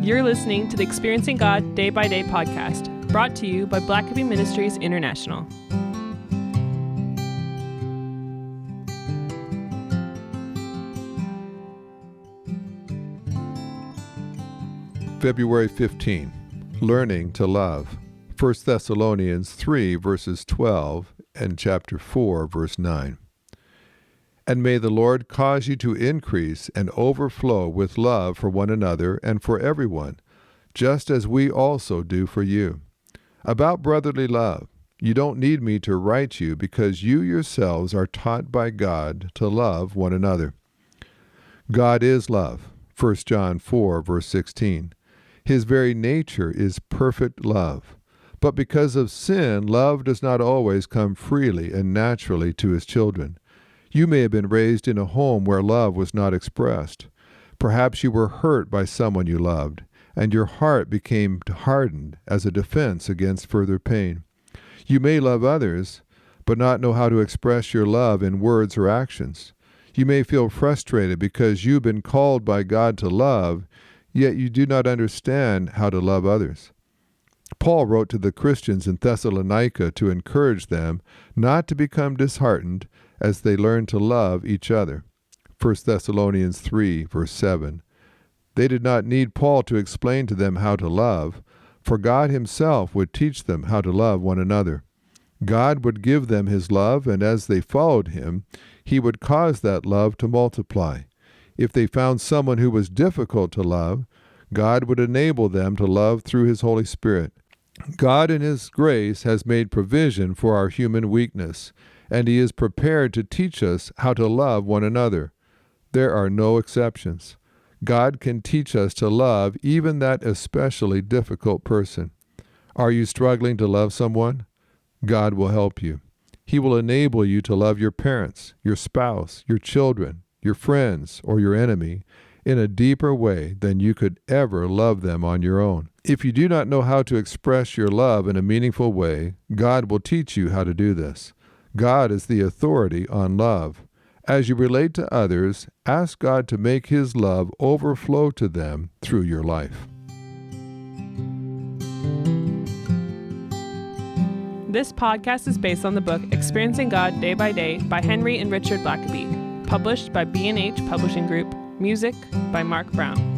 You're listening to the Experiencing God Day by Day podcast, brought to you by Blackaby Ministries International. February 15, Learning to Love. 1 Thessalonians 3, verses 12, and chapter 4, verse 9. And may the Lord cause you to increase and overflow with love for one another and for everyone, just as we also do for you. About brotherly love, you don't need me to write you because you yourselves are taught by God to love one another. God is love. 1 John 4, verse 16. His very nature is perfect love. But because of sin, love does not always come freely and naturally to his children. You may have been raised in a home where love was not expressed. Perhaps you were hurt by someone you loved, and your heart became hardened as a defense against further pain. You may love others, but not know how to express your love in words or actions. You may feel frustrated because you've been called by God to love, yet you do not understand how to love others. Paul wrote to the Christians in Thessalonica to encourage them not to become disheartened as they learn to love each other. 1 Thessalonians 3, verse 7. They did not need Paul to explain to them how to love, for God himself would teach them how to love one another. God would give them his love, and as they followed him, he would cause that love to multiply. If they found someone who was difficult to love, God would enable them to love through his Holy Spirit. God in his grace has made provision for our human weakness, and he is prepared to teach us how to love one another. There are no exceptions. God can teach us to love even that especially difficult person. Are you struggling to love someone? God will help you. He will enable you to love your parents, your spouse, your children, your friends, or your enemy in a deeper way than you could ever love them on your own. If you do not know how to express your love in a meaningful way, God will teach you how to do this. God is the authority on love. As you relate to others, ask God to make his love overflow to them through your life. This podcast is based on the book Experiencing God Day by Day by Henry and Richard Blackaby, published by B&H Publishing Group, music by Mark Brown.